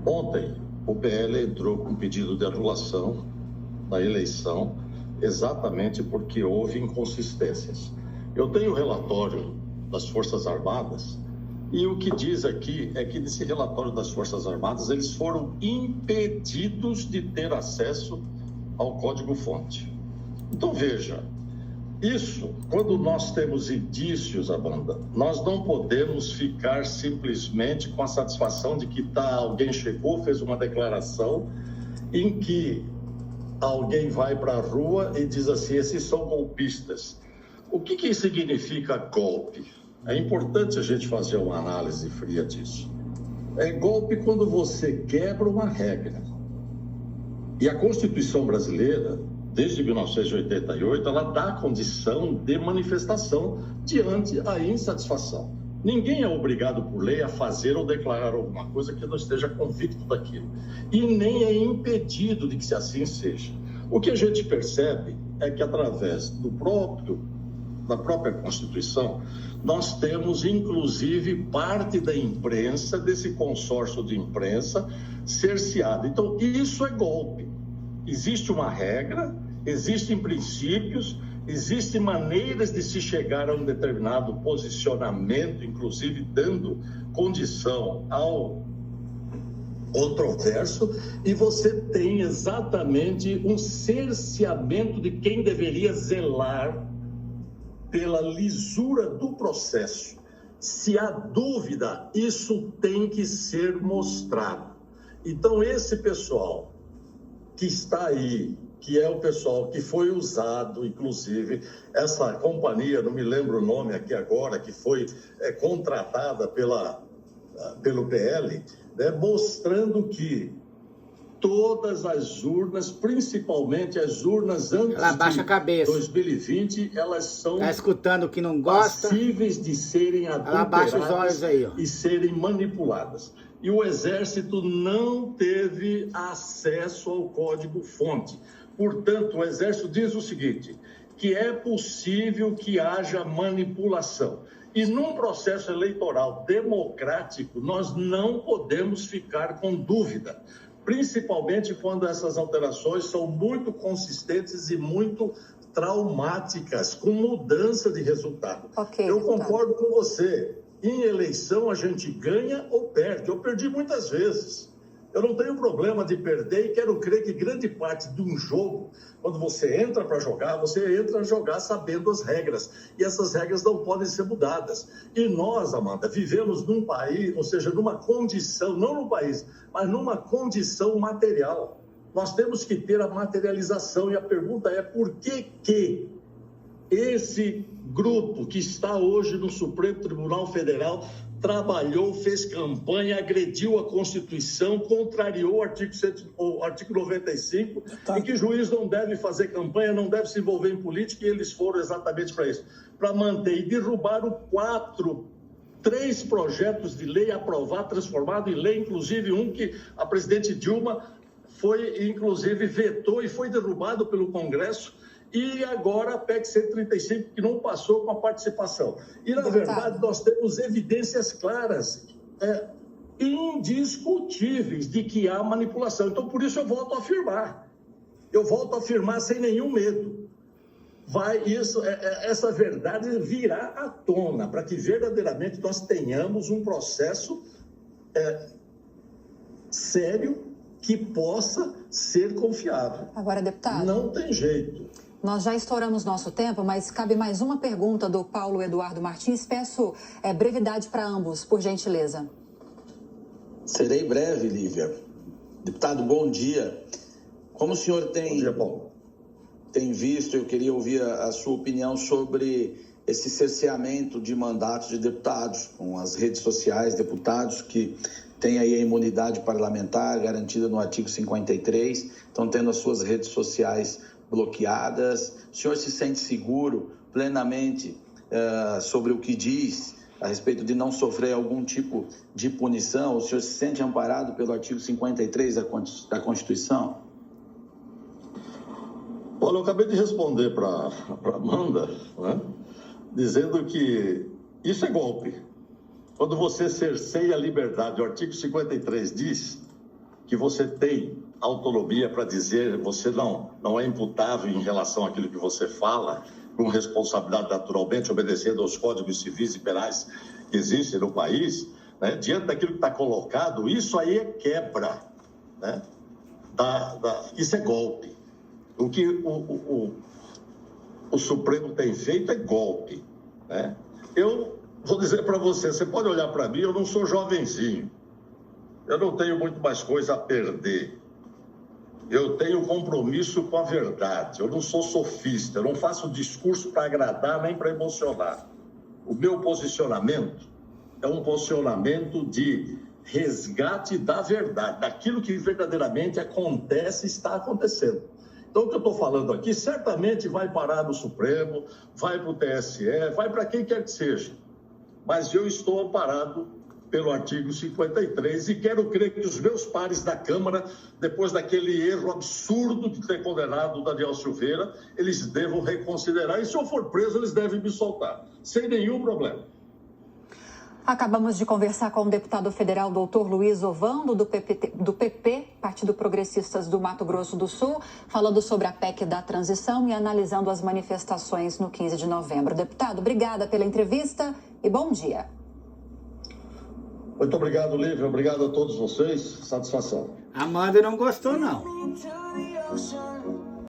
Ontem, o PL entrou com pedido de anulação da eleição, exatamente porque houve inconsistências. Eu tenho o relatório das Forças Armadas e o que diz aqui é que nesse relatório das Forças Armadas eles foram impedidos de ter acesso ao código-fonte. Então, veja, isso, quando nós temos indícios, Amanda, nós não podemos ficar simplesmente com a satisfação de que alguém chegou, fez uma declaração em que alguém vai para a rua e diz assim, esses são golpistas. O que significa golpe? É importante a gente fazer uma análise fria disso. É golpe quando você quebra uma regra. E a Constituição brasileira, desde 1988, ela dá condição de manifestação diante da insatisfação. Ninguém é obrigado por lei a fazer ou declarar alguma coisa que não esteja convicto daquilo. E nem é impedido de que assim seja. O que a gente percebe é que, através da própria Constituição, nós temos, inclusive, parte da imprensa, desse consórcio de imprensa, cerceada. Então, isso é golpe. Existe uma regra, existem princípios, existem maneiras de se chegar a um determinado posicionamento, inclusive dando condição ao controverso, e você tem exatamente um cerceamento de quem deveria zelar pela lisura do processo. Se há dúvida, isso tem que ser mostrado. Então, esse pessoal que está aí, que é o pessoal que foi usado, inclusive, essa companhia, não me lembro o nome aqui agora, que foi contratada pelo PL, né, mostrando que todas as urnas, principalmente as urnas antes de 2020, elas são escutando que não gosta, passíveis de serem adulteradas e serem manipuladas. E o Exército não teve acesso ao código-fonte. Portanto, o Exército diz o seguinte, que é possível que haja manipulação. E num processo eleitoral democrático, nós não podemos ficar com dúvida, principalmente quando essas alterações são muito consistentes e muito traumáticas, com mudança de resultado. Eu concordo com você. Em eleição, a gente ganha ou perde. Eu perdi muitas vezes. Eu não tenho problema de perder e quero crer que grande parte de um jogo, quando você entra para jogar, você entra a jogar sabendo as regras. E essas regras não podem ser mudadas. E nós, Amanda, vivemos num país, ou seja, numa condição, não num país, mas numa condição material. Nós temos que ter a materialização. E a pergunta é por que esse grupo que está hoje no Supremo Tribunal Federal trabalhou, fez campanha, agrediu a Constituição, contrariou o artigo 95, e que juiz não deve fazer campanha, não deve se envolver em política, e eles foram exatamente para isso, para manter e derrubaram 3 projetos de lei aprovados, transformados em lei, inclusive um que a presidente Dilma foi, inclusive, vetou e foi derrubado pelo Congresso. E agora a PEC 135, que não passou com a participação. E, na verdade, nós temos evidências claras, indiscutíveis, de que há manipulação. Então, por isso eu volto a afirmar. Eu volto a afirmar sem nenhum medo. Essa verdade virá à tona, para que verdadeiramente nós tenhamos um processo sério que possa ser confiável. Agora, deputado... Não tem jeito. Nós já estouramos nosso tempo, mas cabe mais uma pergunta do Paulo Eduardo Martins. Peço brevidade para ambos, por gentileza. Serei breve, Lívia. Deputado, bom dia. Como o senhor tem visto, eu queria ouvir a sua opinião sobre esse cerceamento de mandatos de deputados, com as redes sociais, deputados que têm aí a imunidade parlamentar garantida no artigo 53, estão tendo as suas redes sociais bloqueadas. O senhor se sente seguro plenamente sobre o que diz a respeito de não sofrer algum tipo de punição? O senhor se sente amparado pelo artigo 53 da Constituição? Olha, eu acabei de responder para Amanda, né, dizendo que isso é golpe. Quando você cerceia a liberdade, o artigo 53 diz que você tem autonomia para dizer, você não é imputável em relação àquilo que você fala, com responsabilidade naturalmente, obedecendo aos códigos civis e penais que existem no país, né? Diante daquilo que está colocado, isso aí é quebra, né? Isso é golpe. O que o Supremo tem feito é golpe, né? Eu vou dizer para você pode olhar para mim, eu não sou jovenzinho, eu não tenho muito mais coisa a perder. Eu tenho compromisso com a verdade, eu não sou sofista, eu não faço discurso para agradar nem para emocionar. O meu posicionamento é um posicionamento de resgate da verdade, daquilo que verdadeiramente acontece e está acontecendo. Então, o que eu estou falando aqui certamente vai parar no Supremo, vai para o TSE, vai para quem quer que seja. Mas eu estou amparado pelo artigo 53 e quero crer que os meus pares da Câmara, depois daquele erro absurdo de ter condenado o Daniel Silveira, eles devam reconsiderar e, se eu for preso, eles devem me soltar, sem nenhum problema. Acabamos de conversar com o deputado federal doutor Luiz Ovando, do PP, Partido Progressistas do Mato Grosso do Sul, falando sobre a PEC da transição e analisando as manifestações no 15 de novembro. Deputado, obrigada pela entrevista e bom dia. Muito obrigado, Lívia. Obrigado a todos vocês. Satisfação. Amanda não gostou, não.